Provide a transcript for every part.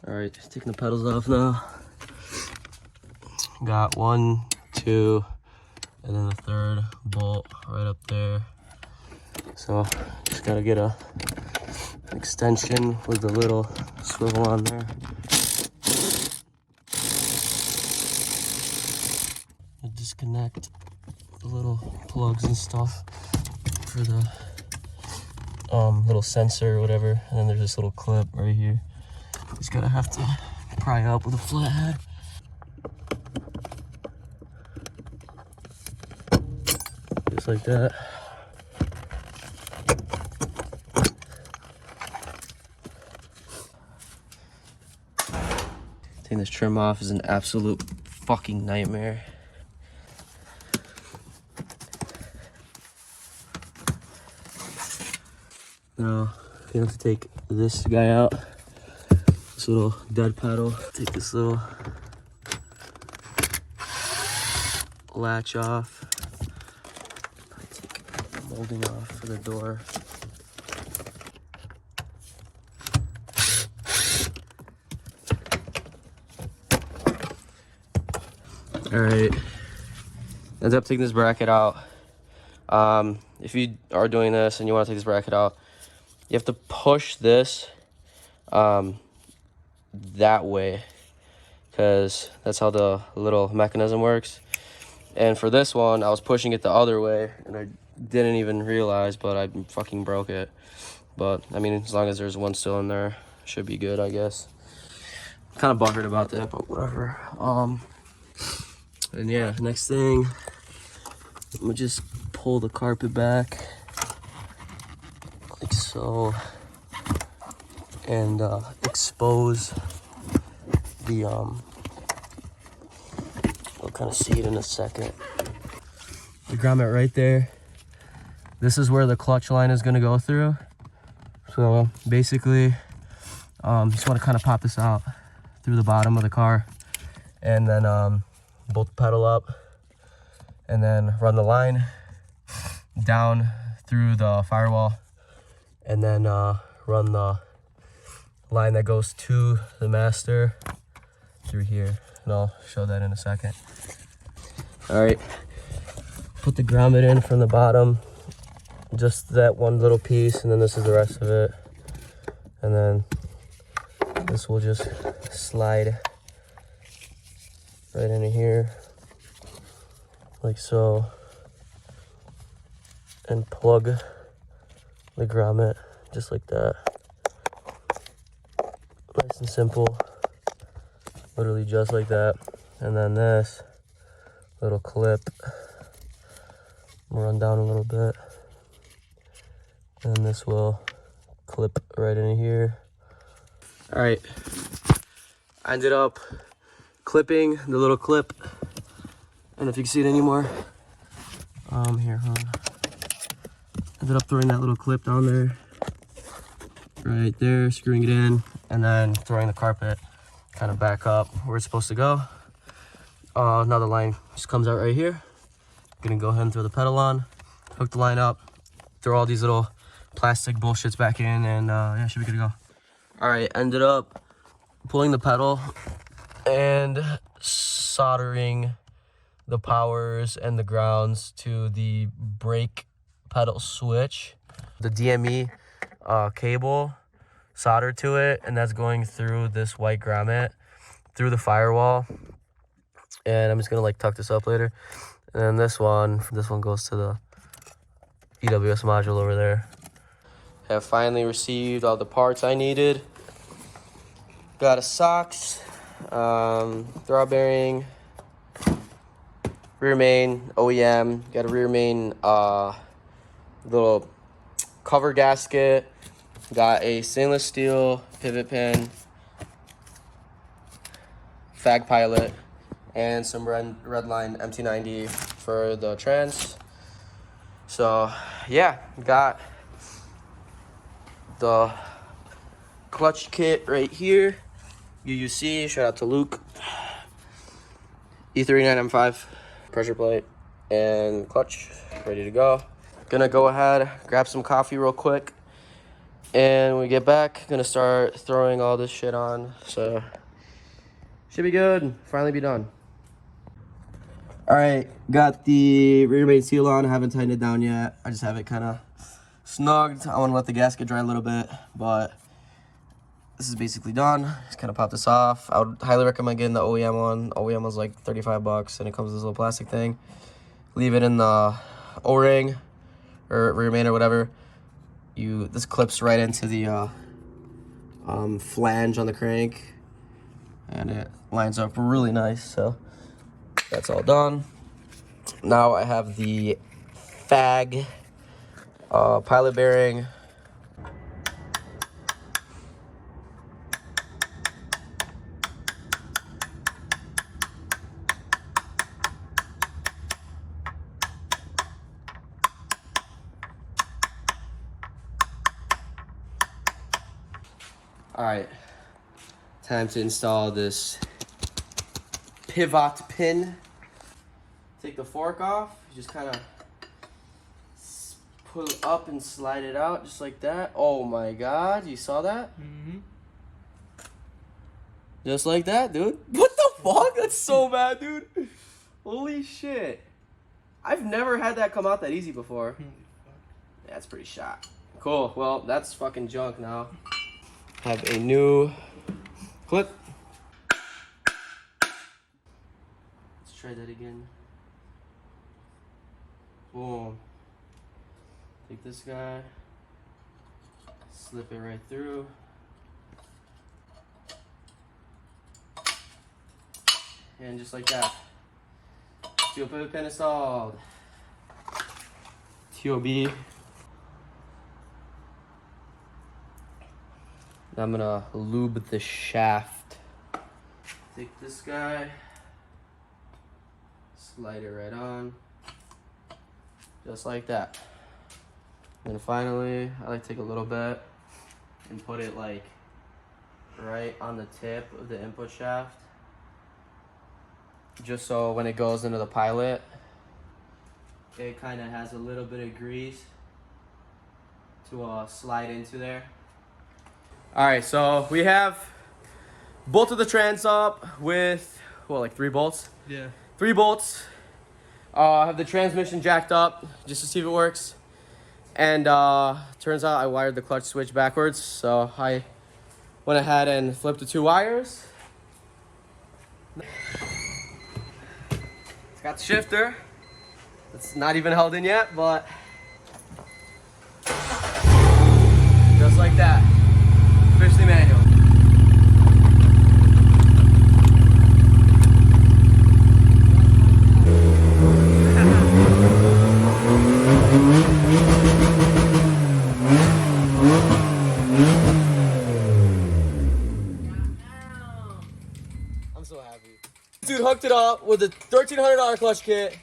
All right, taking the pedals off now. Got 1, 2, and then the third bolt right up there. So just gotta get an extension with the little swivel on there. I disconnect the little plugs and stuff for the little sensor or whatever, and then there's this little clip right here. Just gotta have to pry up with a flathead. Just like that. Taking this trim off is an absolute fucking nightmare. Now, you have to take this guy out. This little dead pedal. Take this little latch off. Take the molding off for the door. All right. Ends up taking this bracket out. If you are doing this and you want to take this bracket out, you have to push this that way, because that's how the little mechanism works. And for this one, I was pushing it the other way and I didn't even realize, but I fucking broke it. But I mean, as long as there's one still in there, should be good, I guess. Kind of buttered about that, but whatever. And yeah, next thing, I'm gonna just pull the carpet back like so, and expose the you'll kind of see it in a second. The grommet right there. This is where the clutch line is gonna go through. So basically, you just want to kind of pop this out through the bottom of the car, and then bolt the pedal up, and then run the line down through the firewall, and then run the line that goes to the master through here, and I'll show that in a second. All right, put the grommet in from the bottom, just that one little piece, and then this is the rest of it, and then this will just slide right into here like so, and plug the grommet just like that. Nice and simple, literally just like that. And then this little clip, run down a little bit, and this will clip right in here. All right, I ended up clipping the little clip. I don't know if you can see it anymore. Here, hold on. Ended up throwing that little clip down there, right there, screwing it in, and then throwing the carpet kind of back up where it's supposed to go. Now the line just comes out right here. Gonna go ahead and throw the pedal on, hook the line up, throw all these little plastic bullshits back in, and yeah, should be good to go. All right, ended up pulling the pedal and soldering the powers and the grounds to the brake pedal switch. The DME cable soldered to it, and that's going through this white grommet through the firewall. And I'm just gonna like tuck this up later. And then this one goes to the EWS module over there. Have finally received all the parts I needed. Got a SOX, throw bearing, rear main, OEM. Got a rear main little cover gasket. Got a stainless steel pivot pin, fag pilot, and some red line MT90 for the trans. So yeah, got the clutch kit right here. UUC, shout out to Luke. E39 M5 pressure plate and clutch ready to go. Gonna go ahead, grab some coffee real quick, And when we get back, gonna start throwing all this shit on. So should be good. Finally be done. All right, got the rear main seal on. Haven't tightened it down yet. I just have it kind of snugged. I want to let the gasket dry a little bit, but this is basically done. Just kind of pop this off. I would highly recommend getting the OEM one. OEM was like 35 bucks, and it comes with this little plastic thing. Leave it in the O-ring or rear main or whatever. This clips right into the flange on the crank, and it lines up really nice. So that's all done. Now I have the FAG pilot bearing. All right, time to install this pivot pin. Take the fork off, just kind of pull it up and slide it out just like that. Oh my God, you saw that? Mm-hmm. Just like that, dude. What the fuck? That's so bad, dude. Holy shit. I've never had that come out that easy before. That's pretty shot. Cool, well, that's fucking junk now. Have a new clip. Let's try that again. Boom. Take this guy, slip it right through. And just like that. Steel pivot pin installed. TOB. Now I'm gonna lube the shaft. Take this guy, slide it right on, just like that. And finally, I like to take a little bit and put it like right on the tip of the input shaft, just so when it goes into the pilot, it kind of has a little bit of grease to slide into there. All right, so we have bolted the trans up with, well, like 3 bolts? Yeah. 3 bolts. I have the transmission jacked up just to see if it works. And turns out I wired the clutch switch backwards. So I went ahead and flipped the 2 wires. It's got the shifter. It's not even held in yet, but just like that. Officially manual. I'm so happy. Dude hooked it up with a $1,300 clutch kit.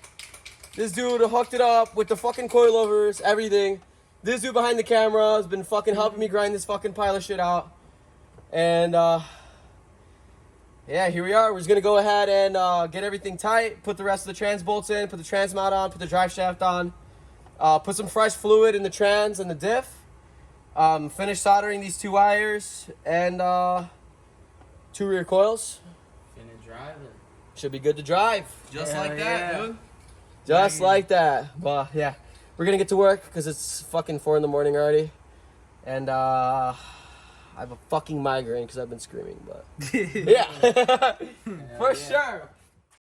This dude hooked it up with the fucking coilovers, everything. This dude behind the camera has been fucking helping me grind this fucking pile of shit out. And, yeah, here we are. We're just going to go ahead and get everything tight, put the rest of the trans bolts in, put the trans mount on, put the drive shaft on, put some fresh fluid in the trans and the diff, finish soldering these 2 wires, and 2 rear coils. Finna drive it. Should be good to drive. Just like that, dude. Just Yeah. like that. But, yeah. We're gonna get to work because it's fucking 4 in the morning already, and I have a fucking migraine because I've been screaming. But yeah, for sure.